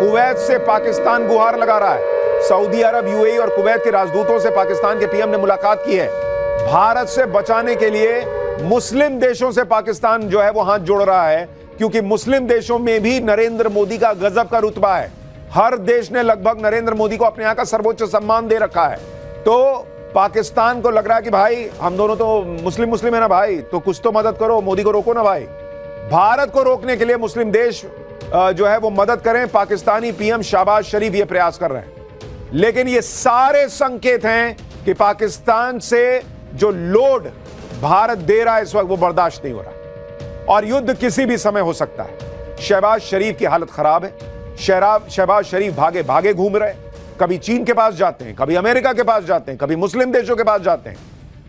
Kuwait से पाकिस्तान गुहार लगा रहा है। सऊदी अरब, यूएई और कुवैत के राजदूतों से पाकिस्तान के पीएम ने मुलाकात की है। भारत से बचाने के लिए मुस्लिम देशों से पाकिस्तान जो है वो हाथ जोड़ रहा है, क्योंकि मुस्लिम देशों में भी नरेंद्र मोदी का गजब का रुतबा है। हर देश ने लगभग नरेंद्र मोदी को अपने यहां का सर्वोच्च सम्मान दे रखा है। तो पाकिस्तान को लग रहा है कि भाई हम दोनों तो मुस्लिम है ना भाई, तो कुछ तो मदद करो, मोदी को रोको ना भाई। भारत को रोकने के लिए मुस्लिम देश जो है वो मदद करें। पाकिस्तानी पीएम शहबाज शरीफ ये प्रयास कर रहे हैं, लेकिन ये सारे संकेत हैं कि पाकिस्तान से जो लोड भारत दे रहा है इस वक्त वो बर्दाश्त नहीं हो रहा और युद्ध किसी भी समय हो सकता है। शहबाज शरीफ की हालत खराब है। शहबाज शरीफ भागे भागे घूम रहे, कभी चीन के पास जाते हैं, कभी अमेरिका के पास जाते हैं, कभी मुस्लिम देशों के पास जाते हैं।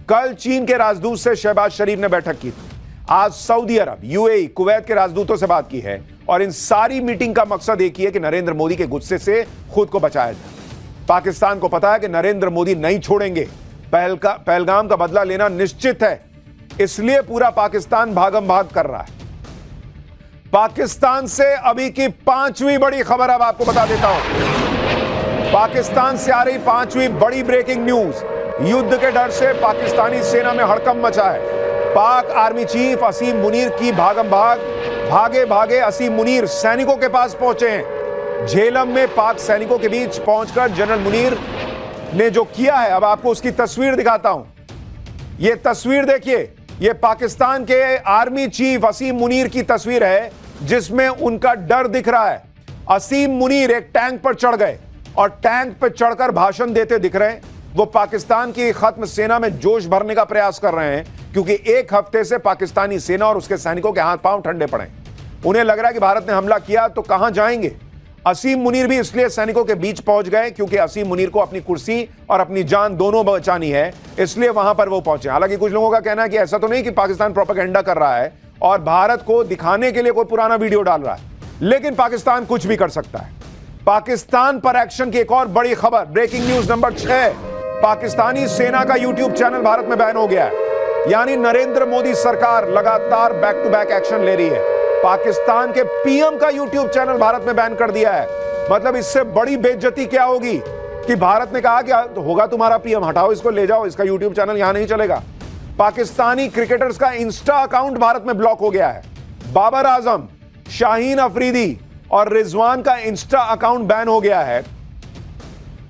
कल चीन के राजदूत से शहबाज शरीफ ने बैठक की थी। आज सऊदी अरब, यूएई, कुवैत के राजदूतों से बात की है और इन सारी मीटिंग का मकसद एक ही है कि नरेंद्र मोदी के गुस्से से खुद को बचाया जाए। पाकिस्तान को पता है कि नरेंद्र मोदी नहीं छोड़ेंगे, पहलगाम का बदला लेना निश्चित है, इसलिए पूरा पाकिस्तान भागम भाग कर रहा है। पाकिस्तान से अभी की 5वीं बड़ी खबर अब आपको बता देता हूं। पाकिस्तान से आ रही 5वीं बड़ी ब्रेकिंग न्यूज। युद्ध के डर से पाकिस्तानी सेना में हड़कंप मचा है। पाक आर्मी चीफ असीम मुनीर की भागे भागे असीम मुनीर सैनिकों के पास पहुंचे हैं। झेलम में पाक सैनिकों के बीच पहुंचकर जनरल मुनीर ने जो किया है, अब आपको उसकी तस्वीर दिखाता हूं। यह तस्वीर देखिए, यह पाकिस्तान के आर्मी चीफ असीम मुनीर की तस्वीर है, जिसमें उनका डर दिख रहा है। असीम मुनीर एक टैंक पर चढ़ गए और टैंक पर चढ़कर भाषण देते दिख रहे हैं। वो पाकिस्तान की खत्म सेना में जोश भरने का प्रयास कर रहे हैं, क्योंकि एक हफ्ते से पाकिस्तानी सेना और उसके सैनिकों के हाथ पांव ठंडे पड़े। उन्हें लग रहा है कि भारत ने हमला किया तो कहां जाएंगे। असीम मुनीर भी इसलिए सैनिकों के बीच पहुंच गए क्योंकि असीम मुनीर को अपनी कुर्सी और अपनी जान दोनों बचानी है, इसलिए वहां पर वो पहुंचे। हालांकि कुछ लोगों का कहना है कि ऐसा तो नहीं कि पाकिस्तान प्रोपेगेंडा कर रहा है और भारत को दिखाने के लिए कोई पुराना वीडियो डाल रहा है, लेकिन पाकिस्तान कुछ भी कर सकता है। पाकिस्तान पर एक्शन की एक और बड़ी खबर, ब्रेकिंग न्यूज नंबर 6। पाकिस्तानी सेना का यूट्यूब चैनल भारत में बैन हो गया है। यानी नरेंद्र मोदी सरकार लगातार बैक टू बैक एक्शन ले रही है। पाकिस्तान के पीएम का यूट्यूब चैनल भारत में बैन कर दिया है। मतलब इससे बड़ी बेइज्जती क्या होगी कि भारत ने कहा कि तो होगा तुम्हारा पीएम, हटाओ इसको, ले जाओ, इसका यूट्यूब चैनल यहां नहीं चलेगा। पाकिस्तानी क्रिकेटर्स का इंस्टा अकाउंट भारत में ब्लॉक हो गया है। बाबर आजम, शाहीन अफरीदी और रिजवान का इंस्टा अकाउंट बैन हो गया है।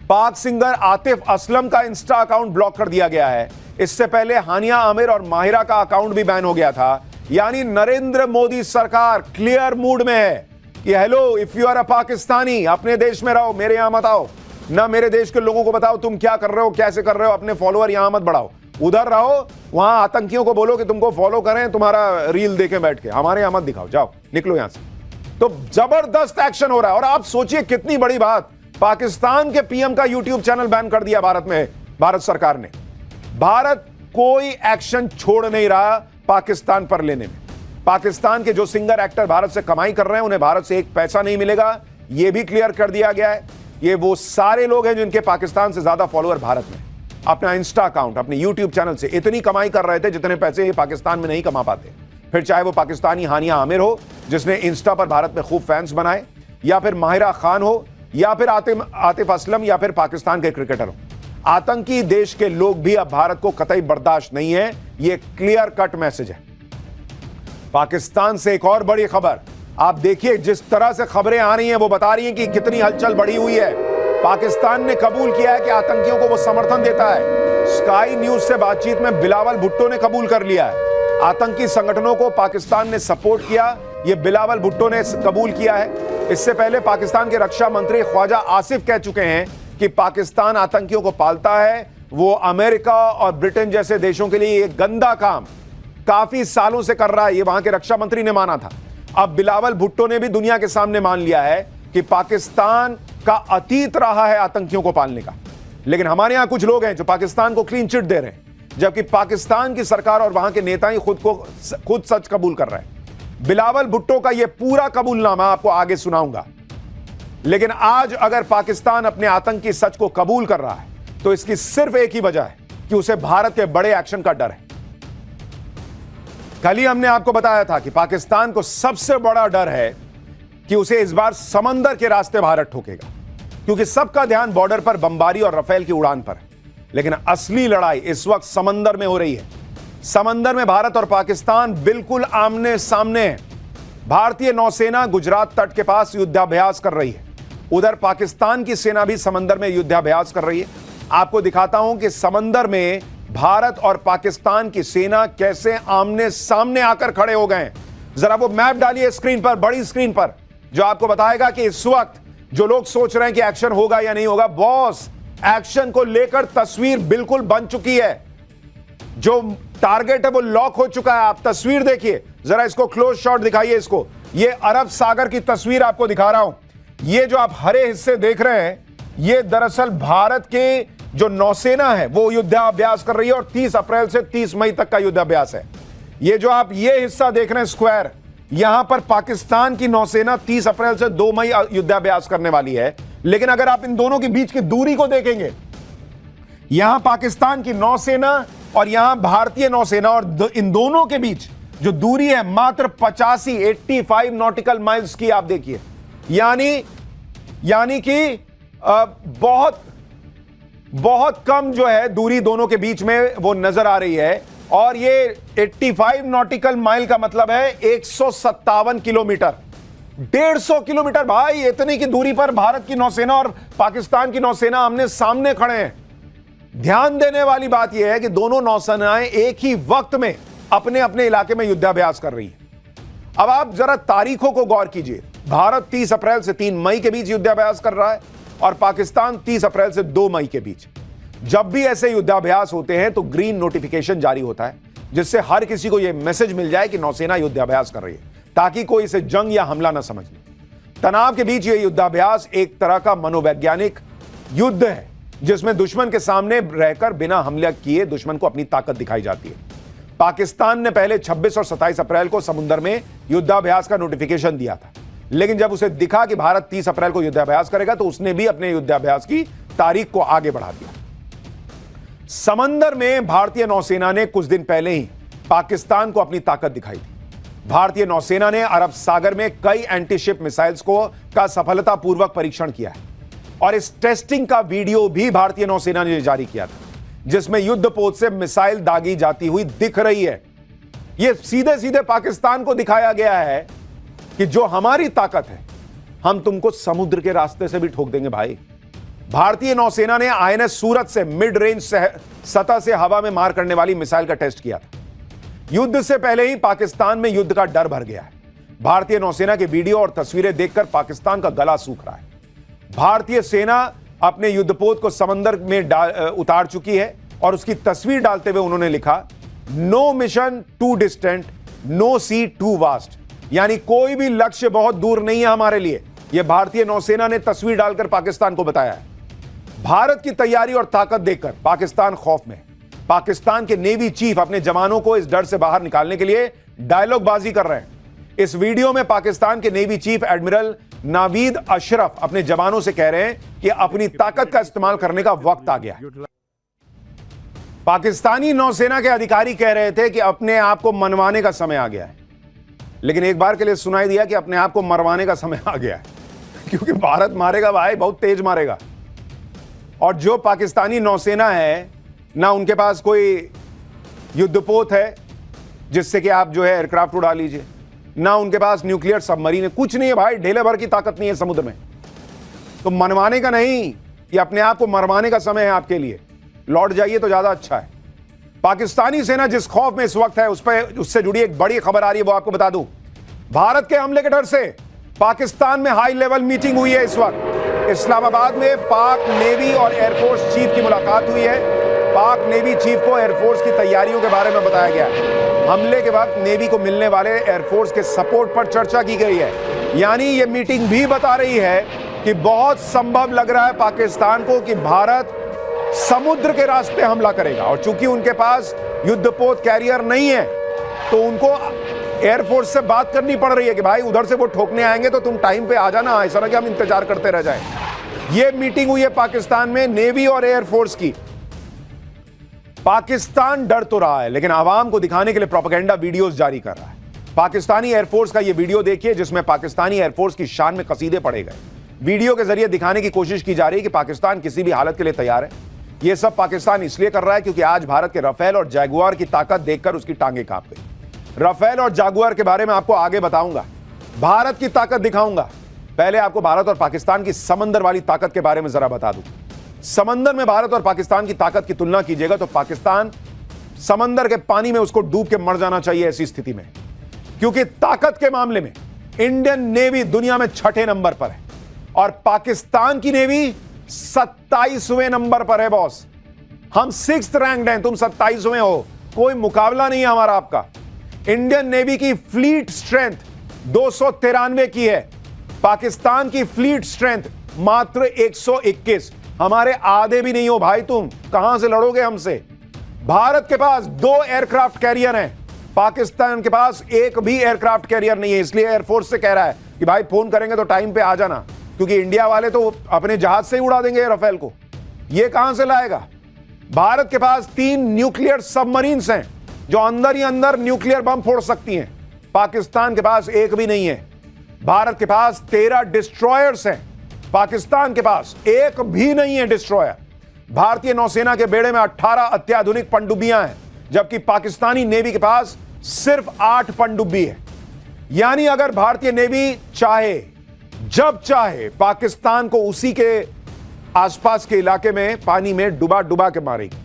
पाक सिंगर आतिफ असलम का इंस्टा अकाउंट ब्लॉक कर दिया गया है। इससे पहले हानिया आमिर और माहिरा का अकाउंट भी बैन हो गया था। यानी नरेंद्र मोदी सरकार क्लियर मूड में है कि hello, if you are a Pakistani, अपने देश में रहो, मेरे यहां मत आओ। ना मेरे देश के लोगों को बताओ तुम क्या कर रहे हो, कैसे कर रहे हो, अपने फॉलोअर यहां मत बढ़ाओ, उधर रहो। वहां आतंकियों को बोलो कि तुमको फॉलो करें, तुम्हारा रील देखें बैठ के, हमारे यहां मत दिखाओ, जाओ निकलो यहां से। तो जबरदस्त एक्शन हो रहा है। और आप सोचिए कितनी बड़ी बात, पाकिस्तान के पीएम का यूट्यूब चैनल बैन कर दिया भारत में, भारत सरकार ने। भारत कोई एक्शन छोड़ नहीं रहा पाकिस्तान पर लेने में। पाकिस्तान के जो सिंगर एक्टर भारत से कमाई कर रहे हैं, उन्हें भारत से एक पैसा नहीं मिलेगा, यह भी क्लियर कर दिया गया है। ये वो सारे लोग हैं जिनके पाकिस्तान से ज्यादा फॉलोअर भारत में, अपना इंस्टा अकाउंट, अपने यूट्यूब चैनल से इतनी कमाई कर रहे थे जितने पैसे ये पाकिस्तान में नहीं कमा पाते। फिर चाहे वो पाकिस्तानी हानिया आमिर हो, जिसने इंस्टा पर भारत में खूब फैंस बनाए, या फिर माहिरा खान हो, या फिर आतिफ असलम, या फिर पाकिस्तान के क्रिकेटर हो। आतंकी देश के लोग भी अब भारत को कतई बर्दाश्त नहीं है। यह क्लियर कट मैसेज है। पाकिस्तान से एक और बड़ी खबर, आप देखिए जिस तरह से खबरें आ रही हैं वो बता रही हैं कि कितनी हलचल बढ़ी हुई है। पाकिस्तान ने कबूल किया है कि आतंकियों को वो समर्थन देता है। स्काई न्यूज से बातचीत में बिलावल भुट्टो ने कबूल कर लिया है। आतंकी संगठनों को पाकिस्तान ने सपोर्ट किया, ये बिलावल भुट्टो ने कबूल किया है। इससे पहले पाकिस्तान के रक्षा मंत्री ख्वाजा आसिफ कह चुके हैं कि पाकिस्तान आतंकियों को पालता है। वो अमेरिका और ब्रिटेन जैसे देशों के लिए एक गंदा काम काफी सालों से कर रहा है, ये वहां के रक्षा मंत्री ने माना था। अब बिलावल भुट्टो ने भी दुनिया के सामने मान लिया है कि पाकिस्तान का अतीत रहा है आतंकियों को पालने का। लेकिन हमारे यहां कुछ लोग हैं जो पाकिस्तान को क्लीन चिट दे रहे हैं, जबकि पाकिस्तान की सरकार और वहां के नेता ही खुद सच कबूल कर रहे हैं। बिलावल भुट्टो का यह पूरा कबूलनामा आपको आगे सुनाऊंगा। लेकिन आज अगर पाकिस्तान अपने आतंकी सच को कबूल कर रहा है तो इसकी सिर्फ एक ही वजह है कि उसे भारत के बड़े एक्शन का डर है। कल ही हमने आपको बताया था कि पाकिस्तान को सबसे बड़ा डर है कि उसे इस बार समंदर के रास्ते भारत ठोकेगा, क्योंकि सबका ध्यान बॉर्डर पर बमबारी और राफेल की उड़ान पर है। लेकिन असली लड़ाई इस वक्त समंदर में हो रही है। समंदर में भारत और पाकिस्तान बिल्कुल आमने सामने हैं। भारतीय नौसेना गुजरात तट के पास युद्धाभ्यास कर रही है, उधर पाकिस्तान की सेना भी समंदर में युद्धाभ्यास कर रही है। आपको दिखाता हूं कि समंदर में भारत और पाकिस्तान की सेना कैसे आमने सामने आकर खड़े हो गए हैं। जरा वो मैप डालिए स्क्रीन पर, बड़ी स्क्रीन पर, जो आपको बताएगा कि इस वक्त जो लोग सोच रहे हैं कि एक्शन होगा या नहीं होगा, बॉस, एक्शन को लेकर तस्वीर बिल्कुल बन चुकी है। जो टारगेट है वो लॉक हो चुका है। आप तस्वीर देखिए, जरा इसको क्लोज शॉट दिखाइए इसको। ये अरब सागर की तस्वीर आपको दिखा रहा हूं। ये जो आप हरे हिस्से देख रहे हैं, ये दरअसल भारत के जो नौसेना है वो युद्धाभ्यास कर रही है, और 30 अप्रैल से 30 मई तक का युद्धाभ्यास है। ये जो आप ये हिस्सा देख रहे हैं स्क्वायर, यहां पर पाकिस्तान की नौसेना 30 अप्रैल से 2 मई युद्धाभ्यास करने वाली है। लेकिन अगर आप इन दोनों के बीच की दूरी को देखेंगे, यहां पाकिस्तान की नौसेना और यहां भारतीय नौसेना, और इन दोनों के बीच जो दूरी है मात्र 85 नॉटिकल माइल्स की। आप देखिए, यानी कि बहुत कम जो है दूरी दोनों के बीच में वो नजर आ रही है। और ये 85 नॉटिकल माइल का मतलब है 157 किलोमीटर, 150 किलोमीटर। भाई, इतनी की दूरी पर भारत की नौसेना और पाकिस्तान की नौसेना आमने सामने खड़े हैं। ध्यान देने वाली बात यह है कि दोनों नौसेनाएं एक ही वक्त में अपने अपने इलाके में युद्धाभ्यास कर रही हैं। अब आप जरा तारीखों को गौर कीजिए। भारत 30 अप्रैल से 3 मई के बीच युद्धाभ्यास कर रहा है, और पाकिस्तान 30 अप्रैल से 2 मई के बीच। जब भी ऐसे युद्धाभ्यास होते हैं तो ग्रीन नोटिफिकेशन जारी होता है, जिससे हर किसी को यह मैसेज मिल जाए कि नौसेना युद्धाभ्यास कर रही है, ताकि कोई इसे जंग या हमला ना समझ ले। तनाव के बीच यह युद्धाभ्यास एक तरह का मनोवैज्ञानिक युद्ध है, जिसमें दुश्मन के सामने रहकर बिना हमला किए दुश्मन को अपनी ताकत दिखाई जाती है। पाकिस्तान ने पहले 26 और 27 अप्रैल को समुद्र में युद्धाभ्यास का नोटिफिकेशन दिया था, लेकिन जब उसे दिखा कि भारत 30 अप्रैल को युद्धाभ्यास करेगा तो उसने भी अपने युद्धाभ्यास की तारीख को आगे बढ़ा दिया। समंदर में भारतीय नौसेना ने कुछ दिन पहले ही पाकिस्तान को अपनी ताकत दिखाई थी। भारतीय नौसेना ने अरब सागर में कई एंटीशिप मिसाइल्स का सफलतापूर्वक परीक्षण किया है, और इस टेस्टिंग का वीडियो भी भारतीय नौसेना ने जारी किया था, जिसमें युद्धपोत से मिसाइल दागी जाती हुई दिख रही है। यह सीधे सीधे पाकिस्तान को दिखाया गया है कि जो हमारी ताकत है, हम तुमको समुद्र के रास्ते से भी ठोक देंगे भाई। भारतीय नौसेना ने आईएनएस सूरत से मिड रेंज सतह से हवा में मार करने वाली मिसाइल का टेस्ट किया था। युद्ध से पहले ही पाकिस्तान में युद्ध का डर भर गया है। भारतीय नौसेना के वीडियो और तस्वीरें देखकर पाकिस्तान का गला सूख रहा है। भारतीय सेना अपने युद्धपोत को समंदर में उतार चुकी है, और उसकी तस्वीर डालते हुए उन्होंने लिखा, no mission too distant, no sea too vast. यानी कोई भी लक्ष्य बहुत दूर नहीं है हमारे लिए। यह भारतीय नौसेना ने तस्वीर डालकर पाकिस्तान को बताया है। भारत की तैयारी और ताकत देखकर पाकिस्तान खौफ में। पाकिस्तान के नेवी चीफ अपने जवानों को इस डर से बाहर निकालने के लिए डायलॉगबाजी कर रहे हैं। इस वीडियो में पाकिस्तान के navy chief admiral Naveed Ashraf अपने जवानों से कह रहे हैं कि अपनी ताकत का इस्तेमाल करने का वक्त आ गया है। पाकिस्तानी नौसेना के अधिकारी कह रहे थे कि अपने आप को मनवाने का समय आ गया है, लेकिन एक बार के लिए सुनाई दिया कि अपने आप को मरवाने का समय आ गया है, क्योंकि भारत मारेगा भाई, बहुत तेज मारेगा। और जो पाकिस्तानी नौसेना है ना, उनके पास कोई युद्धपोत है जिससे कि आप जो है एयरक्राफ्ट उड़ा लीजिए, ना उनके पास न्यूक्लियर सबमरीन है, कुछ नहीं है भाई, ढेले भर की ताकत नहीं है समुद्र में। तो मनवाने का नहीं, ये अपने आप को मरवाने का समय है आपके लिए। लौट जाइए तो ज्यादा अच्छा है। पाकिस्तानी सेना जिस खौफ में इस वक्त है, उससे जुड़ी एक बड़ी खबर आ रही है, वो आपको बता दूं। भारत के हमले के डर से पाकिस्तान में हाई लेवल मीटिंग हुई है। इस वक्त इस्लामाबाद में पाक नेवी और एयरफोर्स चीफ की मुलाकात हुई है। पाक नेवी चीफ को एयरफोर्स की तैयारियों के बारे में बताया गया है। हमले के वक्त नेवी को मिलने वाले एयरफोर्स के सपोर्ट पर चर्चा की गई है। यानी यह मीटिंग भी बता रही है कि बहुत संभव लग रहा है पाकिस्तान को कि भारत समुद्र के रास्ते हमला करेगा, और चूंकि उनके पास युद्धपोत कैरियर नहीं है तो उनको एयरफोर्स से बात करनी पड़ रही है कि भाई उधर से वो ठोकने आएंगे तो तुम टाइम पे आ जाना, ऐसा ना कि हम इंतजार करते रह जाएं। ये मीटिंग हुई है पाकिस्तान में नेवी और एयरफोर्स की। पाकिस्तान डर तो रहा है, लेकिन आवाम को दिखाने के लिए प्रोपेगेंडा वीडियोस जारी कर रहा है। पाकिस्तानी एयरफोर्स का यह वीडियो देखिए जिसमें पाकिस्तानी एयरफोर्स की शान में कसीदे पढ़े गए। वीडियो के जरिए दिखाने की कोशिश की जा रही है कि पाकिस्तान किसी भी हालत के लिए तैयार है। यह सब पाकिस्तान इसलिए कर रहा है क्योंकि आज भारत के राफेल और जैगुआर की ताकत देखकर उसकी टांगें कांप गई। राफेल और जैगुआर के बारे में आपको आगे बताऊंगा, भारत की ताकत दिखाऊंगा। पहले आपको भारत और पाकिस्तान की समंदर वाली ताकत के बारे में जरा बता दूं। समंदर में भारत और पाकिस्तान की ताकत की तुलना कीजिएगा तो पाकिस्तान समंदर के पानी में उसको डूब के मर जाना चाहिए ऐसी स्थिति में, क्योंकि ताकत के मामले में इंडियन नेवी दुनिया में 6ठे नंबर पर है और पाकिस्तान की नेवी 27वें नंबर पर है। बॉस, हम 6th रैंक्ड हैं, तुम 27वें हो, कोई मुकाबला नहीं है हमारा आपका। इंडियन नेवी की फ्लीट स्ट्रेंथ 293 की है, पाकिस्तान की फ्लीट स्ट्रेंथ मात्र 121। हमारे आधे भी नहीं हो भाई, तुम कहां से लड़ोगे हमसे। भारत के पास 2 एयरक्राफ्ट कैरियर हैं, पाकिस्तान के पास एक भी एयरक्राफ्ट कैरियर नहीं है। इसलिए एयरफोर्स से कह रहा है कि भाई फोन करेंगे तो टाइम पे आ जाना, क्योंकि इंडिया वाले तो अपने जहाज से ही उड़ा देंगे राफेल को। ये कहां से लाएगा। भारत के पास 3 न्यूक्लियर सबमरीन्स हैं जो अंदर ही अंदर न्यूक्लियर बम फोड़ सकती हैं, पाकिस्तान के पास एक भी नहीं है। भारत के पास 13 डिस्ट्रॉयर्स हैं, पाकिस्तान के पास एक भी नहीं है डिस्ट्रॉयर। भारतीय नौसेना के बेड़े में 18 अत्याधुनिक पनडुब्बियां हैं, जबकि पाकिस्तानी नेवी के पास सिर्फ 8 पनडुब्बी है। यानी अगर भारतीय नेवी चाहे, जब चाहे, पाकिस्तान को उसी के आसपास के इलाके में पानी में डुबा डुबा के मारेगी।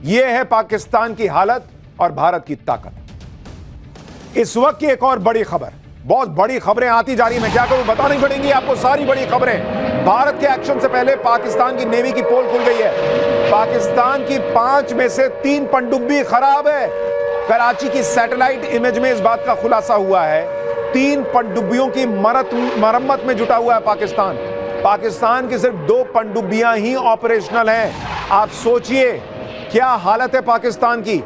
यह है पाकिस्तान की हालत और भारत की ताकत। इस वक्त की एक और बड़ी खबर, बहुत बड़ी खबरें आती जा रही, मैं क्या करूं, बतानी पड़ेंगी आपको सारी बड़ी खबरें। भारत के एक्शन से पहले पाकिस्तान की नेवी की पोल खुल गई है। पाकिस्तान की 5 में से 3 पनडुब्बी खराब है। कराची की सैटेलाइट इमेज में इस बात का खुलासा हुआ है। 3 पनडुब्बियों की मरम्मत में जुटा हुआ है पाकिस्तान। पाकिस्तान की सिर्फ 2 पनडुब्बियां ही ऑपरेशनल हैं। आप सोचिए क्या हालत है पाकिस्तान की।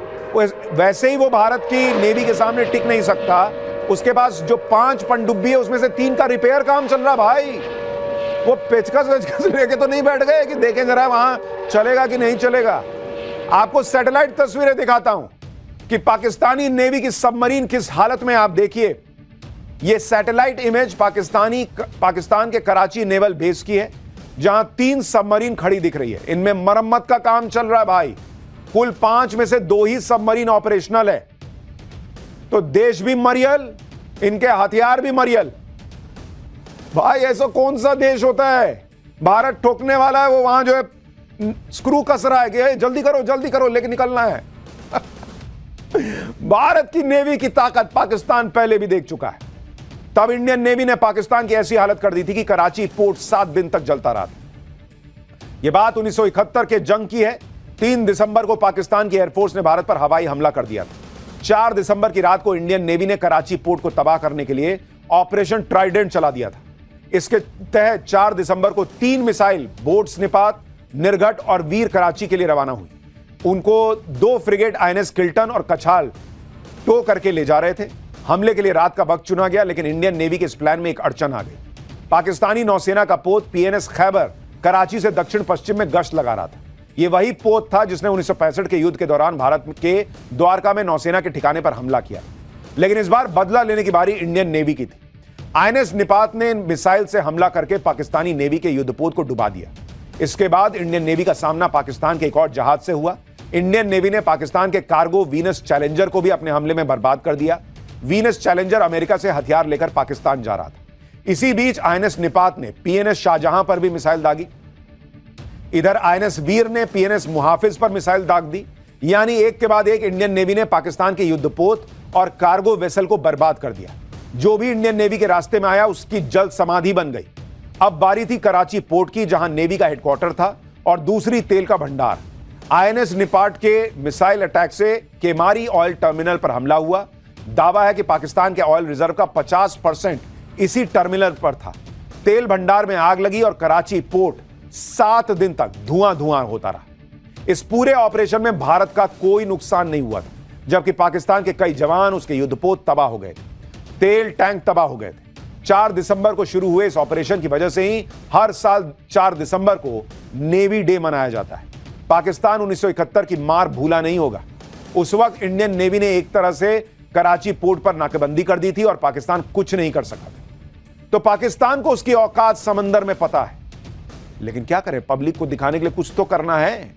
वैसे ही वो भारत की नेवी के सामने टिक नहीं सकता, उसके पास जो 5 पनडुब्बी है उसमें से 3 का रिपेयर काम चल रहा भाई। वो पेचकस वेचकस लेके तो नहीं बैठ गए कि देखें जरा वहां चलेगा कि नहीं चलेगा। आपको सैटेलाइट तस्वीरें दिखाता हूं कि पाकिस्तानी नेवी की सबमरीन किस हालत में। आप देखिए, यह सैटेलाइट इमेज पाकिस्तान के कराची नेवल बेस की है, जहां 3 सबमरीन खड़ी दिख रही है। इनमें मरम्मत का काम चल रहा है भाई। कुल 5 में से 2 ही सबमरीन ऑपरेशनल है। तो देश भी मरियल, इनके हथियार भी मरियल। भाई ऐसा कौन सा देश होता है, भारत ठोकने वाला है, वो वहां जो है स्क्रू कस रहा है कि जल्दी करो लेके निकलना है। भारत की नेवी की ताकत पाकिस्तान पहले भी देख चुका है। तब इंडियन नेवी ने पाकिस्तान की ऐसी हालत कर दी थी कि कराची पोर्ट 7 दिन तक जलता रहा था। यह बात 1971 के जंग की है। 3 दिसंबर को पाकिस्तान की एयरफोर्स ने भारत पर हवाई हमला कर दिया था। 4 दिसंबर की रात को इंडियन नेवी ने कराची पोर्ट को तबाह करने के लिए ऑपरेशन ट्राइडेंट चला दिया था। इसके तहत 4 दिसंबर को 3 मिसाइल बोट स्निपात, निर्घट और वीर कराची के लिए रवाना हुई। उनको 2 फ्रिगेट INS किल्टन और कछाल टो करके ले जा रहे थे। हमले के लिए रात का वक्त चुना गया, लेकिन इंडियन नेवी के इस प्लान में एक अड़चन आ गई। पाकिस्तानी नौसेना का पोत PNS खैबर कराची से दक्षिण पश्चिम में गश्त लगा रहा था। यह वही पोत था जिसने 1965 के युद्ध के दौरान भारत के द्वारका में नौसेना के ठिकाने पर हमला किया। लेकिन इस बार बदला लेने की बारी इंडियन नेवी की थी। INS निपात ने मिसाइल से हमला करके पाकिस्तानी नेवी के युद्धपोत को डुबा दिया। इसके बाद इंडियन नेवी का सामना पाकिस्तान के एक और जहाज से हुआ। इंडियन नेवी ने पाकिस्तान के कार्गो वीनस चैलेंजर को भी अपने हमले में बर्बाद कर दिया। वीनस चैलेंजर अमेरिका से हथियार लेकर पाकिस्तान जा रहा था। इसी बीच INS निपात ने PNS शाहजहां पर भी मिसाइल दागी। इधर INS वीर ने PNS मुहाफिज पर मिसाइल दाग दी। यानी एक के बाद एक इंडियन नेवी ने पाकिस्तान के युद्धपोत और कार्गो वेसल को बर्बाद कर दिया। जो भी इंडियन नेवी के रास्ते में आया उसकी जल्द समाधि बन गई। अब बारी थी कराची पोर्ट की, जहां नेवी का हेडक्वार्टर था और दूसरी तेल का भंडार। INS निपाट के मिसाइल अटैक से केमारी ऑयल टर्मिनल पर हमला हुआ। दावा है कि पाकिस्तान के ऑयल रिजर्व का 50% इसी टर्मिनल पर था। तेल भंडार में आग लगी और कराची पोर्ट 7 दिन तक धुआं धुआं होता रहा। इस पूरे ऑपरेशन में भारत का कोई नुकसान नहीं हुआ था, जबकि पाकिस्तान के कई जवान, उसके युद्धपोत तबाह हो गए थे। तेल टैंक तबाह हो गए थे। 4 दिसंबर को शुरू हुए इस ऑपरेशन की वजह से ही हर साल 4 दिसंबर को नेवी डे मनाया जाता है। पाकिस्तान 1971 की मार भूला नहीं होगा। उस वक्त इंडियन नेवी ने एक तरह से कराची पोर्ट पर नाकेबंदी कर दी थी और पाकिस्तान कुछ नहीं कर सका था। तो पाकिस्तान को उसकी औकात समंदर में पता है, लेकिन क्या करें, पब्लिक को दिखाने के लिए कुछ तो करना है।